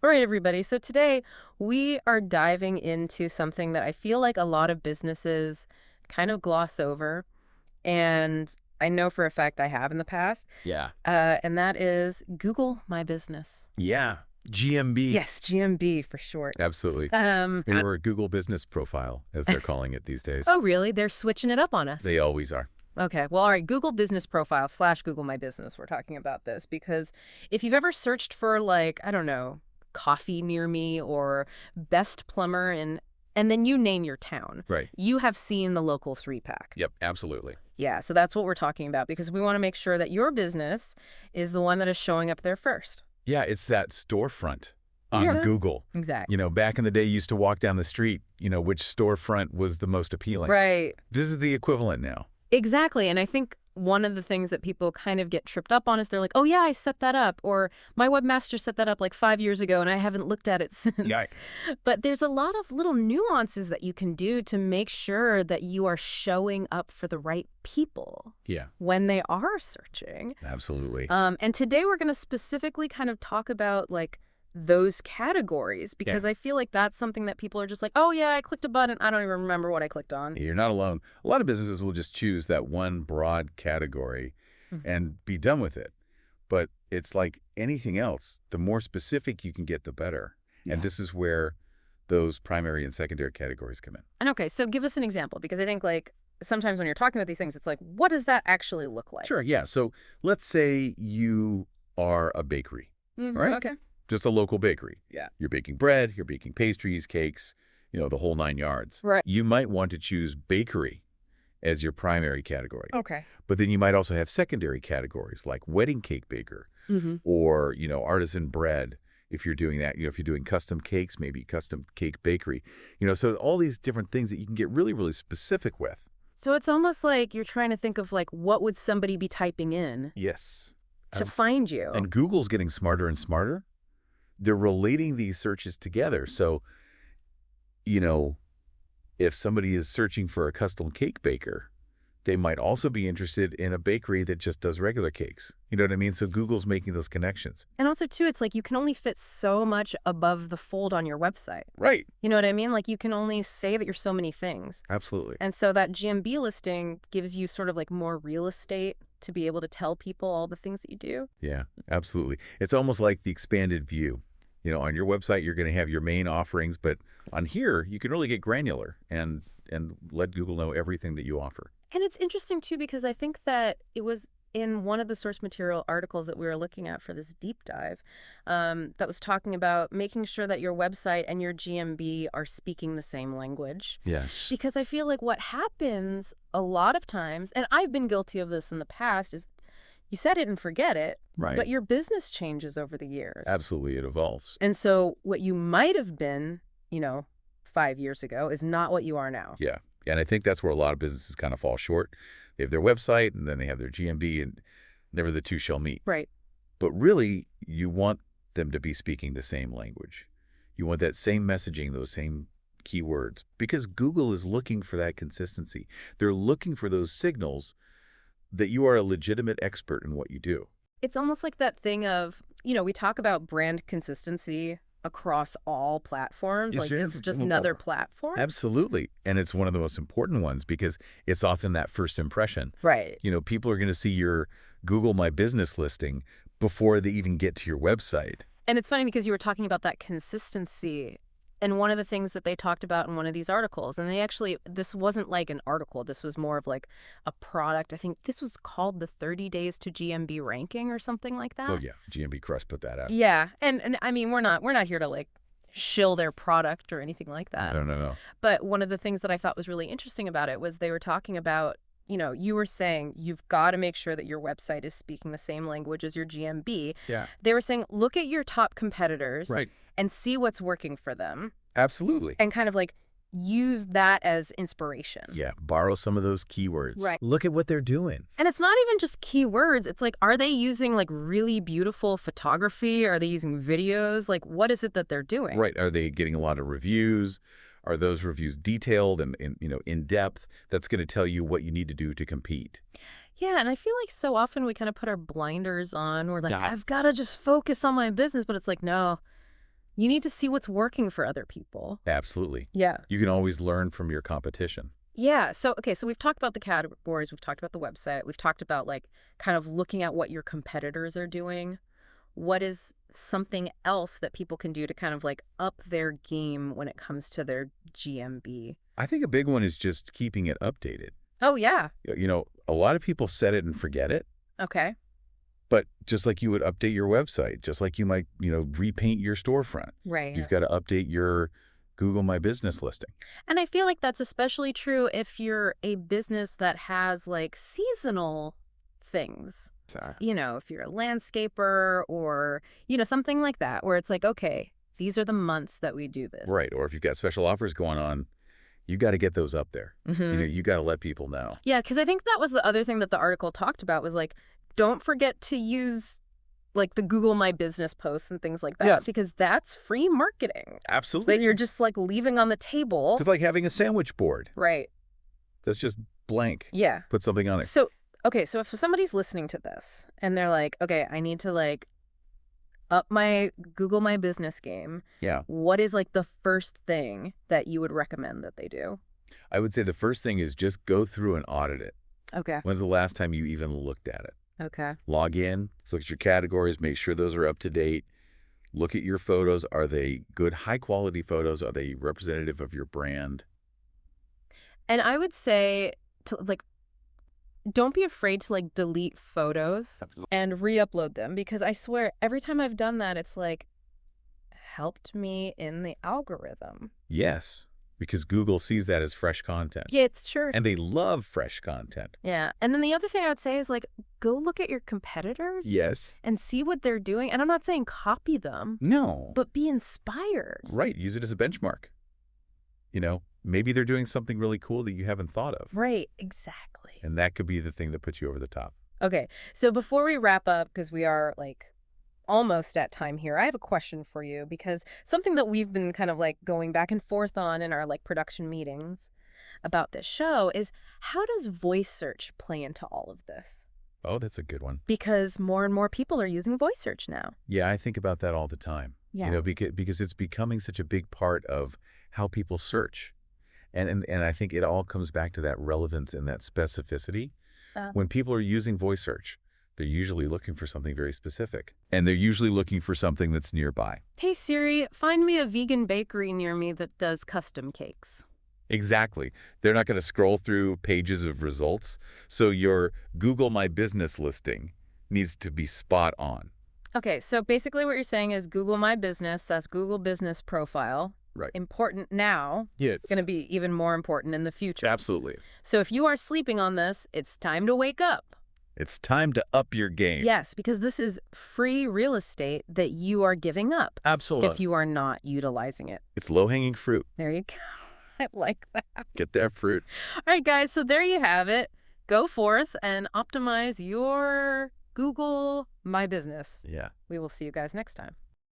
All right, everybody. So today we are diving into something that I feel like a lot of businesses kind of gloss over. And I know for a fact I have in the past. Yeah. And that is Google My Business. Yeah. GMB. Yes, GMB for short. Absolutely. Um, Or a Google Business Profile, as they're calling it these days. oh, really? They're switching it up on us. They always are. Okay. Well, all right. Google Business Profile / Google My Business. We're talking about this because if you've ever searched for like, I don't know, coffee near me or best plumber and then you name your town, Right. you have seen the local 3-pack. Yep, absolutely. Yeah. So that's what we're talking about because we want to make sure that your business is the one that is showing up there first. Yeah, it's that storefront on Yeah. Google. Exactly. Back in the day, you used to walk down the street, which storefront was the most appealing. Right. This is the equivalent now. Exactly. And I think one of the things that people kind of get tripped up on is they're like, oh, yeah, I set that up. Or my webmaster set that up like 5 years ago and I haven't looked at it since. Yikes. But there's a lot of little nuances that you can do to make sure that you are showing up for the right people Yeah, when they are searching. absolutely. And today we're going to specifically kind of talk about like those categories because I feel like that's something that people are just like, oh, yeah, I clicked a button. I don't even remember what I clicked on. You're not alone. A lot of businesses will just choose that one broad category and be done with it. But it's like anything else, the more specific you can get, the better. Yeah. And this is where those primary and secondary categories come in. And okay, so give us an example because I think like sometimes when you're talking about these things, it's like, what does that actually look like? Sure, yeah. So let's say you are a bakery, right? Okay. Just a local bakery. Yeah. You're baking bread, you're baking pastries, cakes, the whole 9 yards. Right. You might want to choose bakery as your primary category. Okay. But then you might also have secondary categories like wedding cake baker or, artisan bread. If you're doing that, if you're doing custom cakes, maybe custom cake bakery, so all these different things that you can get really, really specific with. So it's almost like you're trying to think of like, what would somebody be typing in Yes. to find you? And Google's getting smarter and smarter. They're relating these searches together. So, if somebody is searching for a custom cake baker, they might also be interested in a bakery that just does regular cakes. You know what I mean? So Google's making those connections. And also, too, it's like you can only fit so much above the fold on your website. Right. You know what I mean? Like you can only say that you're so many things. Absolutely. And so that GMB listing gives you sort of like more real estate to be able to tell people all the things that you do. Yeah, absolutely. It's almost like the expanded view. On your website, you're going to have your main offerings, but on here, you can really get granular and let Google know everything that you offer. And it's interesting, too, because I think that it was in one of the source material articles that we were looking at for this deep dive that was talking about making sure that your website and your GMB are speaking the same language. Yes. Because I feel like what happens a lot of times, and I've been guilty of this in the past, is you set it and forget it, Right. but your business changes over the years. Absolutely, it evolves. And so what you might have been, 5 years ago is not what you are now. Yeah. And I think that's where a lot of businesses kind of fall short. They have their website and then they have their GMB and never the two shall meet. Right. But really, you want them to be speaking the same language. You want that same messaging, those same keywords, because Google is looking for that consistency. They're looking for those signals that you are a legitimate expert in what you do. It's almost like that thing of, we talk about brand consistency across all platforms. Yes, Like yes. this is just another platform. Absolutely. And it's one of the most important ones because it's often that first impression. Right. People are going to see your Google My Business listing before they even get to your website. And it's funny because you were talking about that consistency. And one of the things that they talked about in one of these articles, and this wasn't like an article, this was more of like a product. I think this was called the 30 Days to GMB ranking or something like that. Oh, yeah. GMB Crush put that out. Yeah. And I mean, we're not here to like shill their product or anything like that. No. But one of the things that I thought was really interesting about it was they were talking about, you were saying you've got to make sure that your website is speaking the same language as your GMB. Yeah. They were saying, look at your top competitors. Right. And see what's working for them. Absolutely. And kind of like use that as inspiration. Yeah. Borrow some of those keywords. Right. Look at what they're doing. And it's not even just keywords. It's like, are they using like really beautiful photography? Are they using videos? Like, what is it that they're doing? Right. Are they getting a lot of reviews? Are those reviews detailed and in depth? That's going to tell you what you need to do to compete. Yeah, and I feel like so often we kind of put our blinders on. We're like, Yeah. I've got to just focus on my business. But it's like, no, You need to see what's working for other people. Absolutely. Yeah. You can always learn from your competition. Yeah. So, okay, so we've talked about the categories, we've talked about the website, we've talked about like kind of looking at what your competitors are doing. What is something else that people can do to kind of like up their game when it comes to their GMB? I think a big one is just keeping it updated. Oh, yeah. A lot of people set it and forget it. Okay. But just like you would update your website, just like you might, repaint your storefront, Right. you've got to update your Google My Business listing. And I feel like that's especially true if you're a business that has like seasonal things. Sorry. If you're a landscaper or, something like that, where it's like, okay, these are the months that we do this. Right. Or if you've got special offers going on, you got to get those up there. Mm-hmm. You got to let people know. Yeah, because I think that was the other thing that the article talked about was like, don't forget to use like the Google My Business posts and things like that, Yeah. because that's free marketing Absolutely. that you're just like leaving on the table. It's like having a sandwich board Right. that's just blank. Yeah. Put something on it. So, okay, so if somebody's listening to this and they're like, okay, I need to like up my Google My Business game, Yeah. what is like the first thing that you would recommend that they do? I would say the first thing is just go through and audit it. Okay. When's the last time you even looked at it? Okay. Log in, look at your categories, make sure those are up to date. Look at your photos. Are they good, high quality photos? Are they representative of your brand? And I would say to like, don't be afraid to like delete photos and re-upload them, because I swear every time I've done that, it's like helped me in the algorithm. Yes, because Google sees that as fresh content. Yeah, it's true. And they love fresh content. Yeah. And then the other thing I would say is like, go look at your competitors. Yes. And see what they're doing. And I'm not saying copy them, No. but be inspired. Right. Use it as a benchmark. Maybe they're doing something really cool that you haven't thought of. Right. Exactly. And that could be the thing that puts you over the top. Okay. So before we wrap up, because we are like almost at time here, I have a question for you, because something that we've been kind of like going back and forth on in our like production meetings about this show is, how does voice search play into all of this? Oh, that's a good one. Because more and more people are using voice search now. Yeah, I think about that all the time. Yeah. Because it's becoming such a big part of how people search. And I think it all comes back to that relevance and that specificity. When people are using voice search, they're usually looking for something very specific. And they're usually looking for something that's nearby. Hey Siri, find me a vegan bakery near me that does custom cakes. Exactly. They're not going to scroll through pages of results. So your Google My Business listing needs to be spot on. Okay, so basically what you're saying is Google My Business, that's Google Business Profile. Right. Important now. Yeah, It's going to be even more important in the future. Absolutely. So if you are sleeping on this, it's time to wake up. It's time to up your game. Yes, because this is free real estate that you are giving up Absolutely. if you are not utilizing it. It's low-hanging fruit. There you go. I like that. Get that fruit. All right, guys, so there you have it. Go forth and optimize your Google My Business. Yeah. We will see you guys next time.